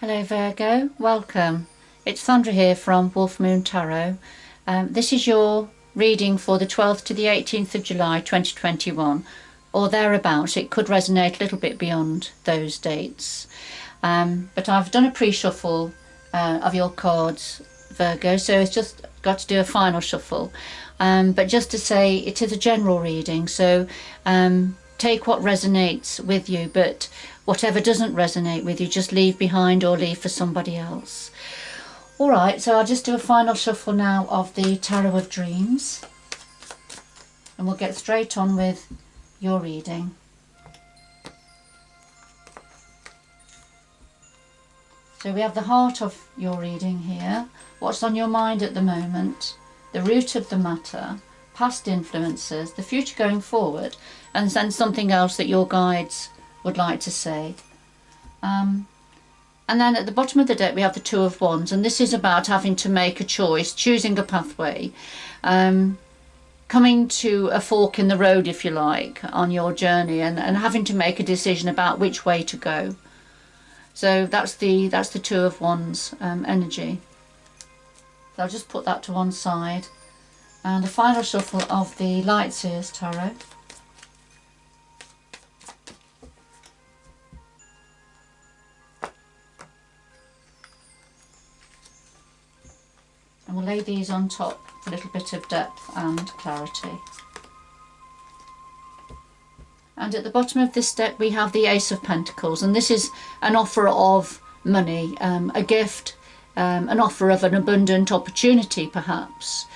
Hello Virgo, welcome. It's Sandra here from Wolf Moon Tarot. This is your reading for the 12th to the 18th of July 2021 or thereabouts. It could resonate a little bit beyond those dates. But I've done a pre-shuffle of your cards, Virgo, so it's just got to do a final shuffle. But just to say, it is a general reading, so take what resonates with you, but whatever doesn't resonate with you, just leave behind or leave for somebody else. Alright, so I'll just do a final shuffle now of the Tarot of Dreams. And we'll get straight on with your reading. So we have the heart of your reading here. What's on your mind at the moment? The root of the matter, past influences, the future going forward, and then something else that your guides would like to say. And then at the bottom of the deck we have the Two of Wands, and this is about having to make a choice, choosing a pathway, coming to a fork in the road, if you like, on your journey, and having to make a decision about which way to go. So that's the Two of Wands energy. So I'll just put that to one side. And a final shuffle of the Light Seers Tarot. And we'll lay these on top for a little bit of depth and clarity. And at the bottom of this deck we have the Ace of Pentacles, and this is an offer of money, a gift, an offer of an abundant opportunity perhaps.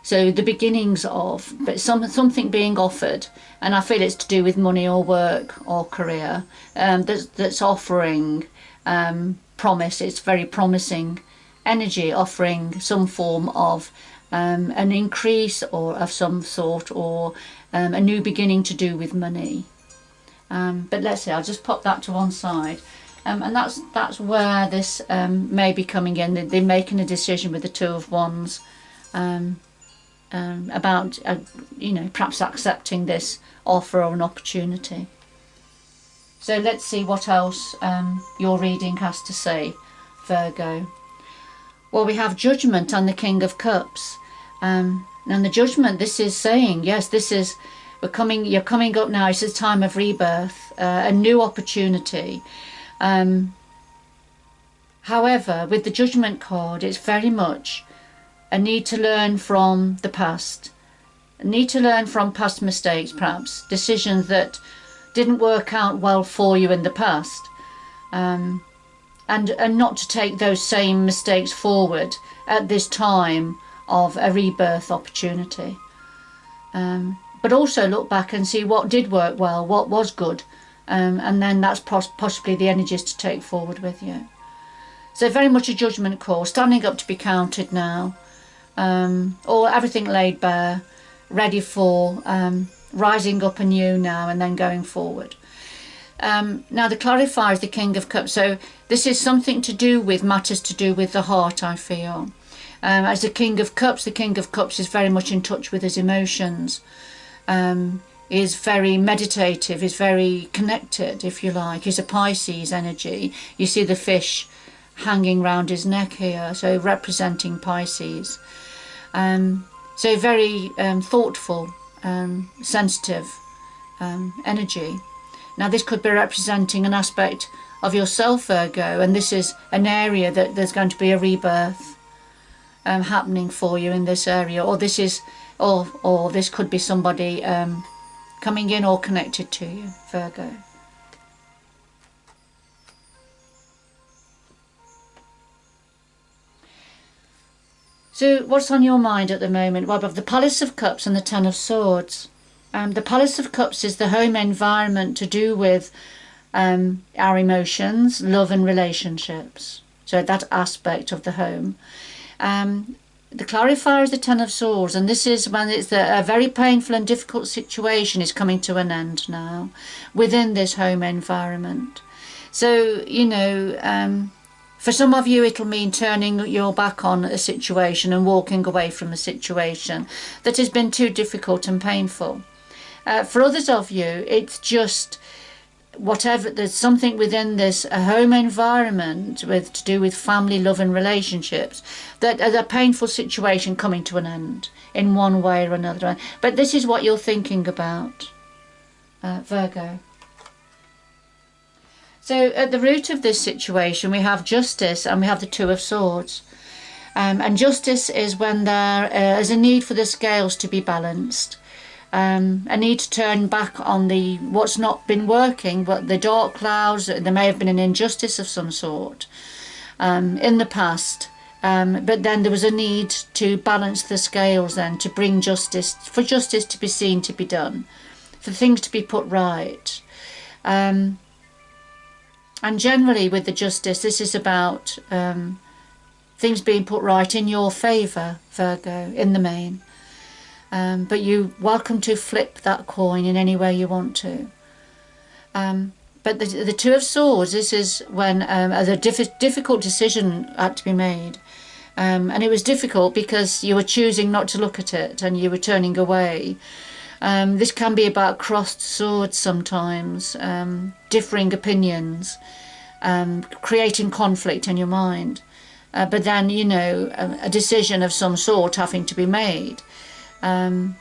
So the beginnings of, but something being offered, and I feel it's to do with money or work or career, that's offering promise. It's very promising energy, offering some form of an increase or of some sort, or a new beginning to do with money. But let's see, I'll just pop that to one side. And that's where this may be coming in. They're making a decision with the Two of Wands about perhaps accepting this offer or an opportunity. So let's see what else your reading has to say, Virgo. Well, we have Judgment and the King of Cups, and the Judgment, this is saying, yes, this is you're coming up now. It's a time of rebirth, a new opportunity. However, with the Judgment card, it's very much a need to learn from the past, a need to learn from past mistakes, perhaps decisions that didn't work out well for you in the past, and not to take those same mistakes forward at this time of a rebirth opportunity, but also look back and see what did work well, what was good, and then that's possibly the energies to take forward with you. So very much a judgment call, standing up to be counted now, or everything laid bare, ready for rising up anew now and then going forward. Now the clarifier is the King of Cups, so this is something to do with matters to do with the heart, I feel. As the King of Cups is very much in touch with his emotions, is very meditative, is very connected, if you like. He's a Pisces energy. You see the fish hanging round his neck here, so representing Pisces. So very thoughtful, sensitive energy. Now this could be representing an aspect of yourself, Virgo, and this is an area that there's going to be a rebirth happening for you in this area, or this is, or this could be somebody coming in or connected to you, Virgo. So what's on your mind at the moment? Well, we have the Palace of Cups and the Ten of Swords. The Palace of Cups is the home environment to do with our emotions, love and relationships. So that aspect of the home. The clarifier is the Ten of Swords, and this is when it's a very painful and difficult situation is coming to an end now within this home environment. So, for some of you it'll mean turning your back on a situation and walking away from a situation that has been too difficult and painful. For others of you, it's just whatever, there's something within this home environment to do with family, love and relationships, that a painful situation coming to an end in one way or another. But this is what you're thinking about, Virgo. So at the root of this situation we have justice and we have the Two of Swords. And justice is when there is a need for the scales to be balanced. A need to turn back on what's not been working, but the dark clouds. There may have been an injustice of some sort in the past, but then there was a need to balance the scales then, to bring justice, for justice to be seen to be done, for things to be put right. And generally with the justice, this is about things being put right in your favour, Virgo, in the main. But you're welcome to flip that coin in any way you want to. But the Two of Swords, this is when a difficult decision had to be made. And it was difficult because you were choosing not to look at it and you were turning away. This can be about crossed swords sometimes, differing opinions, creating conflict in your mind. But then, you know, a decision of some sort having to be made. And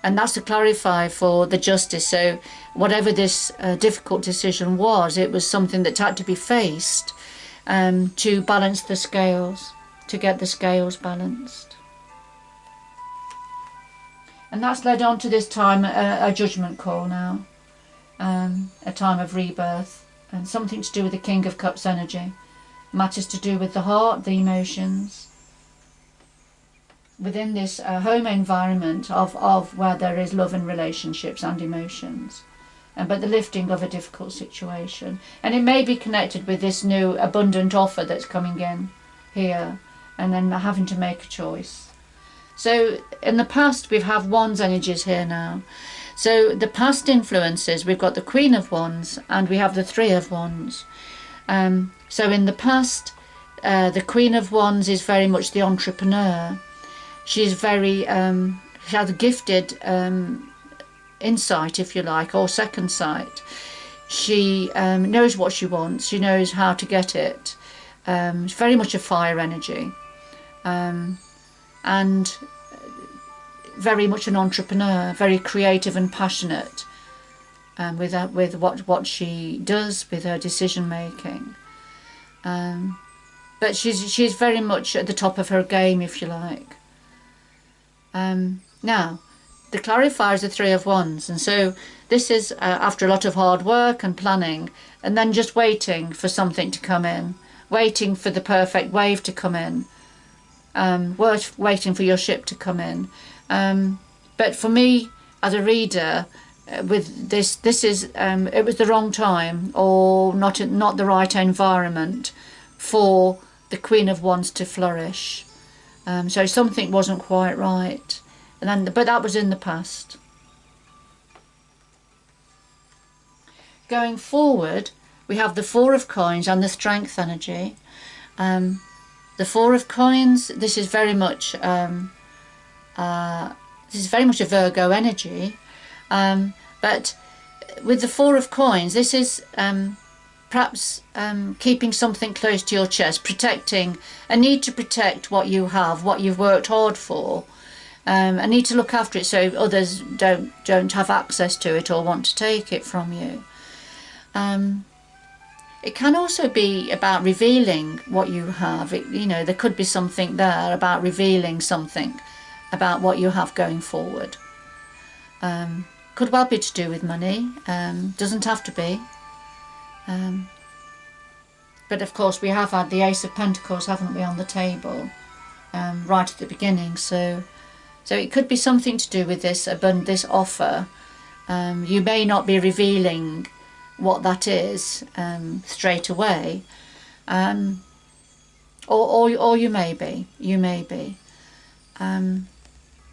that's to clarify for the justice. So whatever this difficult decision was, it was something that had to be faced to balance the scales, to get the scales balanced. And that's led on to this time a judgment call now, a time of rebirth, and something to do with the King of Cups energy, matters to do with the heart, the emotions, within this home environment of where there is love and relationships and emotions, but the lifting of a difficult situation. And it may be connected with this new abundant offer that's coming in here, and then having to make a choice. So in the past we have Wands energies here now. So the past influences, we've got the Queen of Wands and we have the Three of Wands. So in the past, the Queen of Wands is very much the entrepreneur. She's very, she has a gifted insight, if you like, or second sight. She knows what she wants, she knows how to get it. It's very much a fire energy, and very much an entrepreneur, very creative and passionate with what she does, with her decision making. But she's very much at the top of her game, if you like. Now, the clarifier is the Three of Wands, and so this is after a lot of hard work and planning, and then just waiting for something to come in, waiting for the perfect wave to come in, waiting for your ship to come in. But for me, as a reader, with this is it was the wrong time, or not the right environment for the Queen of Wands to flourish. So something wasn't quite right, but that was in the past. Going forward, we have the Four of Coins and the Strength energy. The Four of Coins, this is very much a Virgo energy, but with the Four of Coins, this is perhaps keeping something close to your chest, protecting, a need to protect what you have, what you've worked hard for, a need to look after it so others don't have access to it or want to take it from you. It can also be about revealing what you have. There could be something there about revealing something about what you have going forward. Could well be to do with money, doesn't have to be. But of course we have had the Ace of Pentacles, haven't we, on the table right at the beginning, so it could be something to do with this offer. You may not be revealing what that is straight away, or you may be,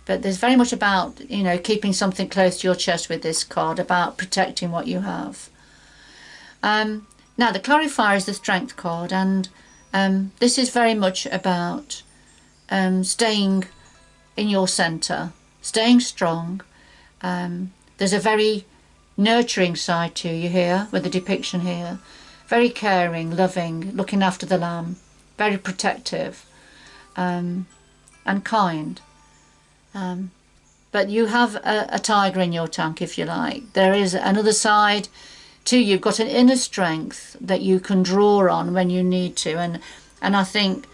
but there's very much about keeping something close to your chest with this card, about protecting what you have. Now the clarifier is the Strength card, and this is very much about staying in your centre, staying strong. There's a very nurturing side to you here with the depiction here. Very caring, loving, looking after the lamb, very protective, and kind. But you have a tiger in your tank, if you like. There is another side to you. You've got an inner strength that you can draw on when you need to. And I think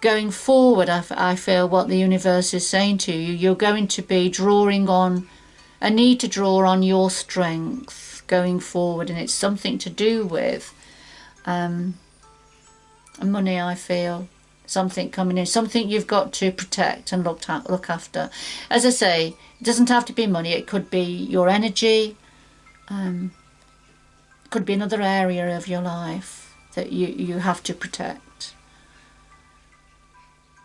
going forward, I feel what the universe is saying to you, you're going to be drawing on, a need to draw on your strength going forward. And it's something to do with money, I feel. Something coming in, something you've got to protect and look after. As I say, it doesn't have to be money. It could be your energy. It could be another area of your life that you have to protect,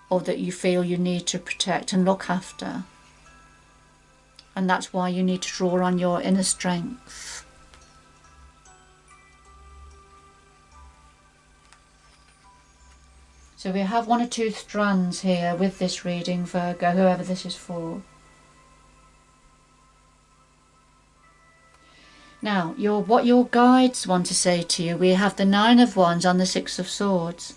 or that you feel you need to protect and look after. And that's why you need to draw on your inner strength. So we have 1 or 2 strands here with this reading, Virgo, whoever this is for. Now, what your guides want to say to you, we have the 9 of Wands on the 6 of Swords.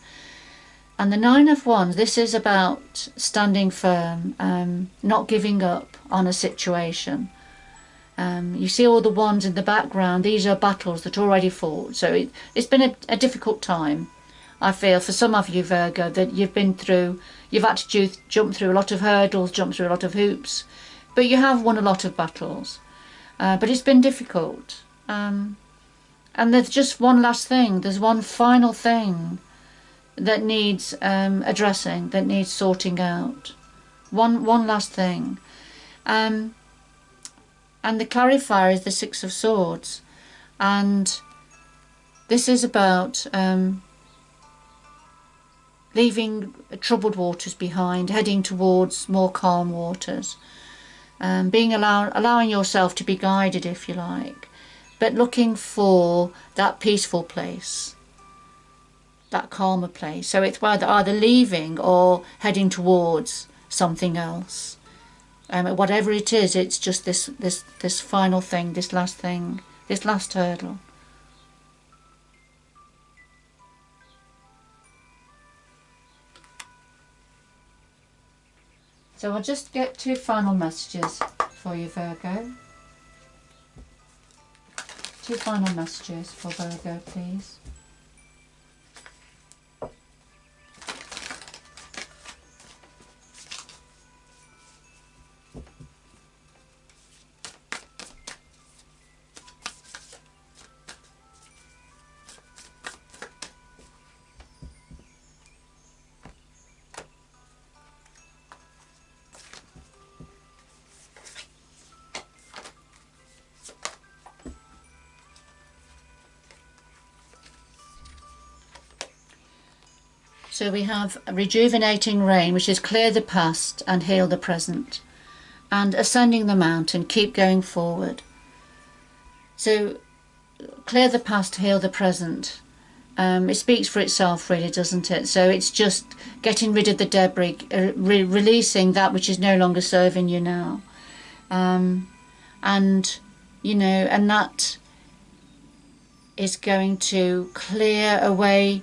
And the 9 of Wands, this is about standing firm, not giving up on a situation. You see all the wands in the background, these are battles that are already fought. So it's been a difficult time. I feel for some of you, Virgo, that you've had to jump through a lot of hurdles, jump through a lot of hoops, but you have won a lot of battles. But it's been difficult. And there's just one last thing, there's one final thing that needs addressing, that needs sorting out. One last thing. And the clarifier is the 6 of Swords. And this is about leaving troubled waters behind, heading towards more calm waters, allowing yourself to be guided, if you like, but looking for that peaceful place, that calmer place. So it's either leaving or heading towards something else. Whatever it is, it's just this final thing, this last hurdle. So I'll just get 2 final messages for you, Virgo. 2 final messages for Virgo, please. So we have rejuvenating rain, which is clear the past and heal the present. And ascending the mountain, keep going forward. So clear the past, heal the present. It speaks for itself, really, doesn't it? So it's just getting rid of the debris, releasing that which is no longer serving you now. And that is going to clear away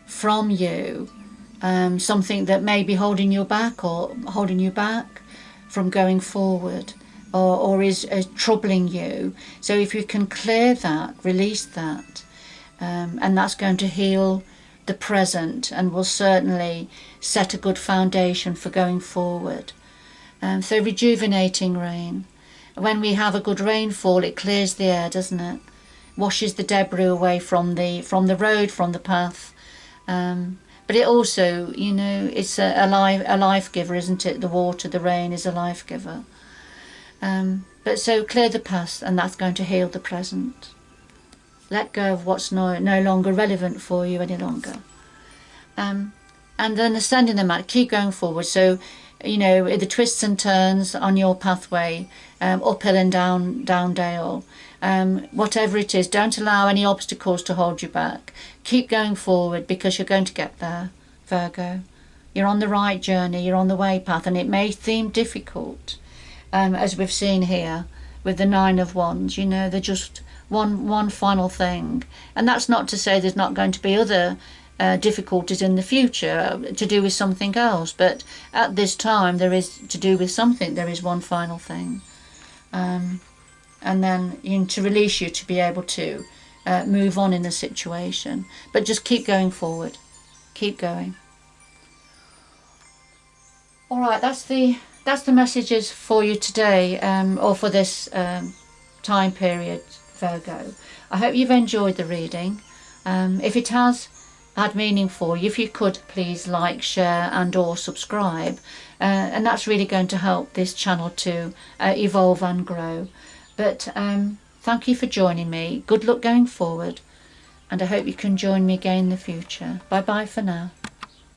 from you something that may be holding you back from going forward, or is troubling you. So if you can clear that, release that, and that's going to heal the present and will certainly set a good foundation for going forward. So rejuvenating rain. When we have a good rainfall, it clears the air, doesn't it? Washes the debris away from the road, from the path. But it also, it's a life giver, isn't it? The water, the rain is a life giver. But so clear the past, and that's going to heal the present. Let go of what's no longer relevant for you any longer. And then ascending the mat, keep going forward. So, the twists and turns on your pathway, uphill and down dale, whatever it is, don't allow any obstacles to hold you back. Keep going forward, because you're going to get there, Virgo. You're on the right journey, you're on the way path, and it may seem difficult, as we've seen here with the Nine of Wands. You know, they're just one final thing. And that's not to say there's not going to be other difficulties in the future to do with something else, but at this time there is to do with something. There is one final thing, and then to release you to be able to move on in the situation. But just keep going forward, keep going. All right, that's the messages for you today, or for this time period, Virgo. I hope you've enjoyed the reading. If it has had meaning for you, if you could please like, share and or subscribe, and that's really going to help this channel to evolve and grow. But thank you for joining me. Good luck going forward, and I hope you can join me again in the future. Bye bye for now.